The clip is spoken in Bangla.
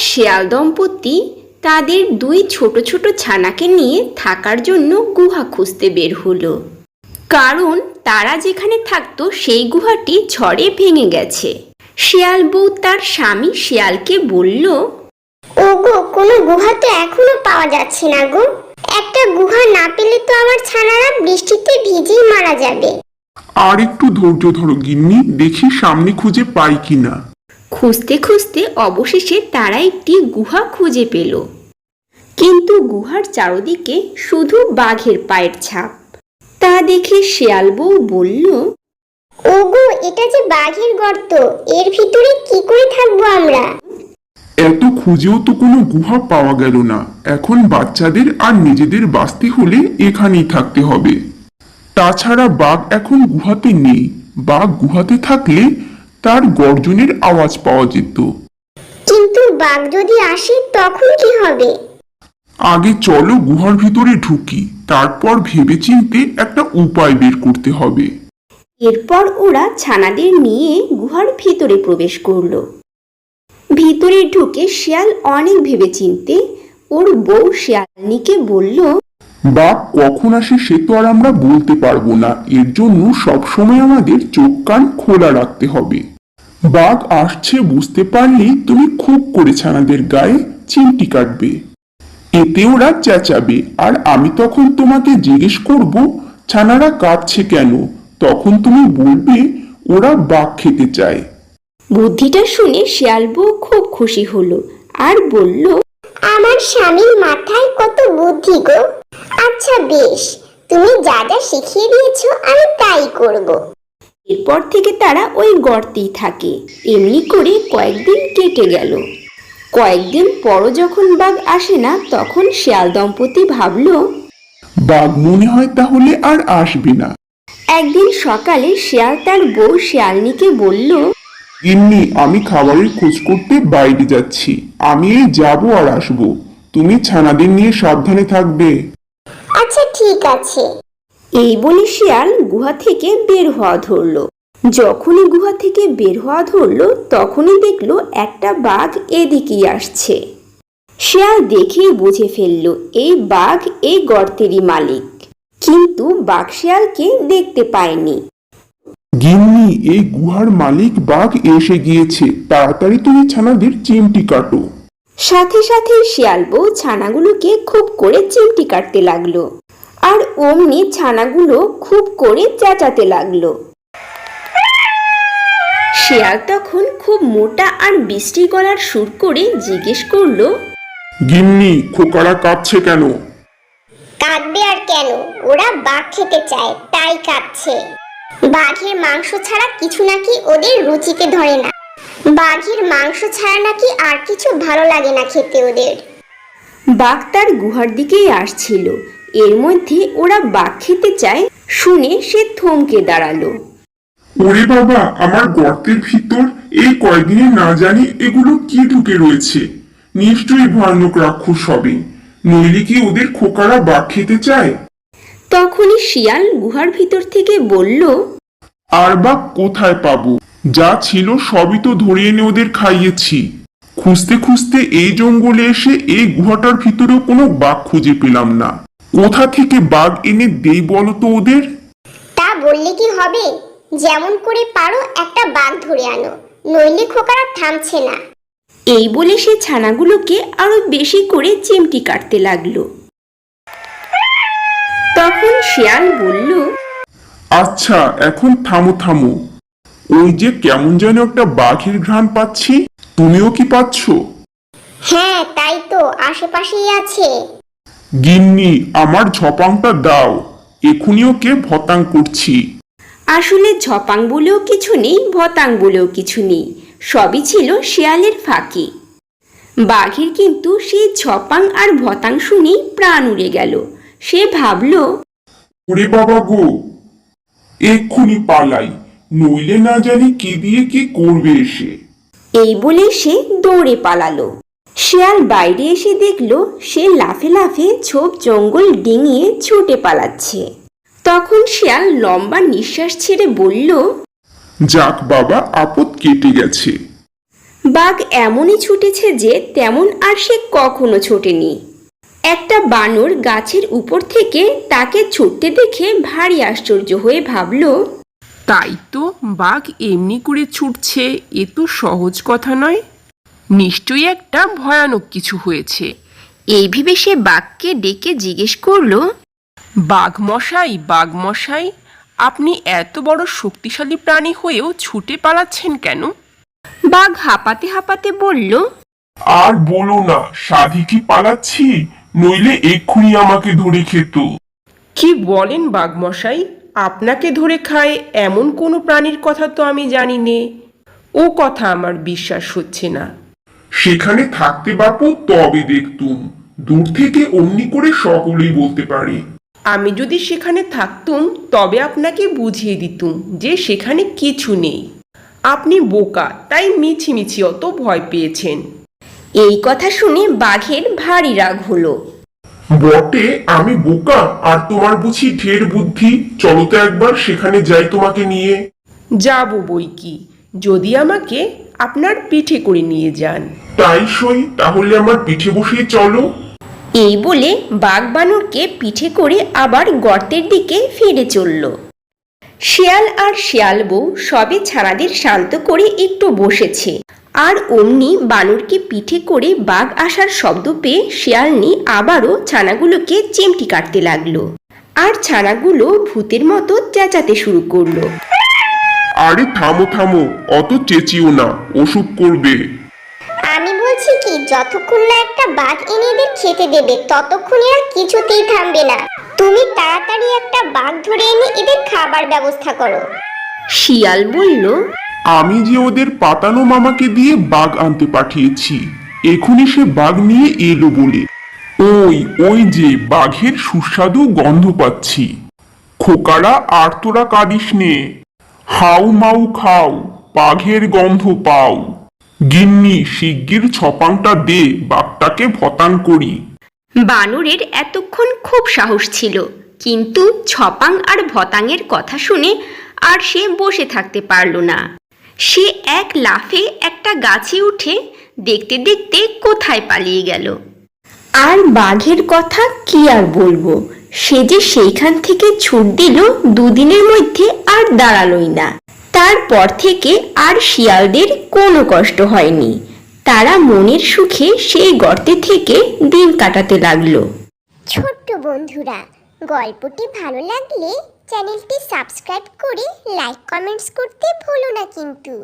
শেয়াল দম্পতি তাদের দুই ছোট ছোট ছানাকে নিয়ে থাকার জন্য গুহা খুঁজতে বের হলো, কারণ তারা যেখানে থাকতো সেই গুহাটি ঝড়ে ভেঙে গেছে। শিয়াল বউ তার স্বামী শিয়ালকে বলল, ওগো, কোনো গুহা তো এখনো পাওয়া যাচ্ছে না গো। একটা গুহা না পেলে তো আমার ছানারা বৃষ্টিতে ভিজেই মারা যাবে। আর একটু ধৈর্য ধরো গিন্নি, দেখি সামনে খুঁজে পাই কিনা। খুঁজতে খুঁজতে অবশেষে তারা একটি গুহা খুঁজে পেল, কিন্তু গুহার চারদিকে শুধু বাঘের পায়ের ছাপ। তা দেখে শিয়াল বউ বলল, ওগো, এটা যে বাঘের গর্ত, এর ভিতরে কি করে থাকবো আমরা? এত খুঁজেও তো কোনো গুহা পাওয়া গেল না। এখন বাচ্চাদের আর নিজেদের বাঁচতে হলে এখানেই থাকতে হবে। তাছাড়া বাঘ এখন গুহাতে নেই। বাঘ গুহাতে থাকলে তার গর্জনের আওয়াজ পাওয়া যেত। কিন্তু বাঘ যদি আসে তখন কি হবে? আগে চলো গুহার ভিতরে ঢুকি, তারপর ভেবেচিন্তে একটা উপায় বের করতে হবে। এরপর ওরা ছানাদের নিয়ে গুহার ভিতরে প্রবেশ করলো। ভিতরে ঢুকে শিয়াল অনেক ভেবেচিন্তে ওর বউ শিয়ালনিকে বলল, বাঘ কখন আসে সে তো আর আমরা বলতে পারবো না। এর জন্য সবসময় আমাদের চোখ কান খোলা রাখতে হবে। বাঘ আসছে বুঝতে পারলেই তুমি খুব করে ছানাদের গায়ে চিমটি কাটবে। এতে ওরা চেঁচাবে, আর আমি তখন তোমাকে জিজ্ঞেস করব ছানারা কাঁদছে কেন। তখন তুমি বলবে ওরা বাঘ খেতে চায়। বুদ্ধিটা শুনে শিয়াল বউ খুব খুশি হলো আর বলল, আমার স্বামীর মাথায় কত বুদ্ধি গো। আচ্ছা বেশ, তুমি যা যা শিখিয়ে দিয়েছো আমি তাই করব। এরপর থেকে তারা ওই গর্তেই থাকে। এমনি করে কয়েকদিন কেটে গেল। কয়েকদিন পরও যখন বাঘ আসে না, তখন শিয়াল দম্পতি ভাবল, বাঘ মনে হয় তাহলে আর আসবে না। একদিন সকালে শিয়াল তার বউ শিয়ালনিকে বলল, গিন্নি, আমি খাবারের খোঁজ করতে বাইরে যাচ্ছি। আমি এই যাবো আর আসবো। তুমি ছানাদের নিয়ে সাবধানে থাকবে। আচ্ছা ঠিক আছে। এই বলে শিয়াল গুহা থেকে বের হওয়া ধরলো। যখনই গুহা থেকে বের হওয়া ধরলো, তখনই দেখলো একটা বাঘ এদিকেই আসছে। শিয়াল দেখেই বুঝে ফেললো এই বাঘ এই গর্তেরই মালিক, কিন্তু বাঘ শিয়ালকে দেখতে পায়নি। গিন্নি, এই গুহার মালিক বাঘ এসে গিয়েছে। তাড়াতাড়ি তুমি ছানাদের চিমটি কাটো। সাথে সাথে শিয়াল বউ ছানাগুলোকে খুব করে চিমটি কাটতে লাগলো, আর অমনি ছানাগুলো খুব করে চেঁচাতে লাগলো। শিয়াল তখন খুব মোটা আর বিশ্রী গলার সুর করে জিজ্ঞেস করলো, গিন্নি, খোকারা কাঁদছে কেন? কাঁদবে আর কেন, ওরা বাঘ খেতে চায় তাই কাঁদছে। বাঘের মাংস ছাড়া কিছু নাকি ওদের রুচিতে ধরে না। বাঘের মাংস ছাড়া নাকি আর কিছু ভালো লাগে না খেতে ওদের। বাঘ তার গুহার দিকেই আসছিল। এর মধ্যে ওরা বাঘ খেতে চায় শুনে সে থমকে দাঁড়ালো। ওরে বাবা, আমার গর্তের ভিতর এই কয়দিনে না জানি এগুলো কি ঢুকে রয়েছে। নিশ্চয়ই ভয়ানক রাক্ষস হবে, নইলে কি ওদের খোকারা বাঘ খেতে চায়? তখনই শিয়াল গুহার ভিতর থেকে বলল, আর বাঘ কোথায় পাবো? যা ছিল সবই তো ধরে এনে ওদের খাইয়েছি। খুঁজতে খুঁজতে এই জঙ্গলে এসে এই গুহাটার ভিতরেও কোনো বাঘ খুঁজে পেলাম না। কোথা থেকে বাঘ এনে দেই বলো তো ওদের? তা বললে কি হবে? যেমন করে পারো একটা বাঘ ধরে আনো, নইলে খোকারা থামছে না। এই বলে সে ছানাগুলোকে আরো বেশি করে চিমটি কাটতে লাগলো। তখন শিয়াল বলল, আচ্ছা, এখন থামো থামো। ওই যে কেমন যেন একটা বাঘের ঘ্রাণ পাচ্ছি। তুমিও কি পাচ্ছ? হ্যাঁ তাই তো, আশেপাশেই আছে। গিন্নি, আমার ঝপাংটা দাও, এখুনি ওকে ভতাং করছি। আসলে ঝপাং বলেও কিছু নেই, ভতাং বলেও কিছু নেই, সবই ছিল শিয়ালের ফাঁকি। বাঘের কিন্তু সেই ঝপাং আর ভতাং শুনেই প্রাণ উড়ে গেল। সে ভাবল, ওরে বাবা গো, এক্ষুনি পালাই, নইলে না জানি কি দিয়ে কি করবে এসে। এই বলে সে দৌড়ে পালালো। শিয়াল বাইরে এসে দেখল সে লাফে লাফে ঝোপ জঙ্গল ডিঙিয়ে ছুটে পালাচ্ছে। তখন শিয়াল লম্বা নিঃশ্বাস ছেড়ে বলল, যাক বাবা, আপদ কেটে গেছে। বাঘ এমনই ছুটেছে যে তেমন আর সে কখনো ছোটেনি। একটা বানর গাছের উপর থেকে তাকে ছুটতে দেখে ভারী আশ্চর্য হয়ে ভাবল, তাই তো, বাঘ এমনি করে ছুটছে, এ তো সহজ কথা নয়। নিশ্চয়ই একটা ভয়ানক কিছু হয়েছে। এই ভেবে সে বাঘকে ডেকে জিজ্ঞেস করলো, বাঘ মশাই, আপনি এত বড় শক্তিশালী প্রাণী হয়েও ছুটে পালাচ্ছেন কেন? বাঘ হাঁপাতে হাঁপাতে বলল, আর বলো না, সাধি কি পালাচ্ছি, নইলে এক্ষুনি আমাকে ধরে খেত। কি বলেন বাঘ মশাই? আপনাকে ধরে খায় এমন কোনো প্রাণীর কথা তো আমি জানি নে। ও কথা আমার বিশ্বাস হচ্ছে না। সেখানে থাকতে বাপু তবে দেখতুম, দূর থেকে অমনি করে সকলেই বলতে পারে। আমি যদি সেখানে থাকতুম তবে আপনাকে বুঝিয়ে দিতুম যে সেখানে কিছু নেই। আপনি বোকা, তাই মিছিমিছি অত ভয় পেয়েছেন। এই কথা শুনে বাঘের ভারী রাগ হলো। বটে, আমি বোকা আর তোমার বুঝি ঢের বুদ্ধি। চলো তো একবার সেখানে যাই তোমাকে নিয়ে। যাব বই কি, যদি আমাকে আপনার পিঠে করে নিয়ে যান। তাই সই, তাহলে আমার পিঠে বসিয়ে চলো। এই বলে বাঘ বানরকে পিঠে করে আবার গর্তের দিকে ফিরে চলল। শিয়াল আর শিয়াল বউ সবে ছানাদের শান্ত করে একটু বসেছে, আর অমনি বানরকে পিঠে করে বাঘ আসার শব্দ পেয়ে শিয়ালনি আবারও ছানাগুলোকে চিমটি কাটতে লাগলো, আর ছানাগুলো ভূতের মতো চেঁচাতে শুরু করলো। আরে থামো থামো, অত চেঁচিও না, অসুখ করবে। আমি বলছি কি, যতক্ষণ না একটা বাঘ এনে এদের খেতে দেবে ততক্ষণ এরা কিছুতেই থামবে না। তুমি তাড়াতাড়ি একটা বাঘ ধরে এনে এদের খাবার ব্যবস্থা করো। শিয়াল বলল, আমি যে ওদের পাতানো মামাকে দিয়ে বাঘ আনতে পাঠিয়েছি, এখনই সে বাঘ নিয়ে এলো বলে। ওই যে বাঘের সুস্বাদু গন্ধ পাচ্ছি। খোকারা, আর তোরা কাঁদিস নে, হাউ মাউ খাও, বাঘের গন্ধ পাও। গিন্নি, শিগগির ছপাংটা দে, বাঘটাকে ভতান করি। বানরের এতক্ষণ খুব সাহস ছিল, কিন্তু ছপাং আর ভতাঙের কথা শুনে আর সে বসে থাকতে পারল না। সে এক লাফে একটা গাছে উঠে দেখতে দেখতে কোথায় পালিয়ে গেল। আর বাঘের কথা কি আর বলবো, সে যে সেইখান থেকে ছুট দিল, দুদিনের মধ্যে আর দাঁড়ালোই না। তারপর থেকে আর শিয়ালদের কোনো কষ্ট হয়নি। তারা মনের সুখে সেই গর্তে থেকে দিন কাটাতে লাগলো। ছোট্ট বন্ধুরা, গল্পটি ভালো লাগলে চ্যানেলটি সাবস্ক্রাইব করে লাইক কমেন্টস করতে ভুলো না কিন্তু।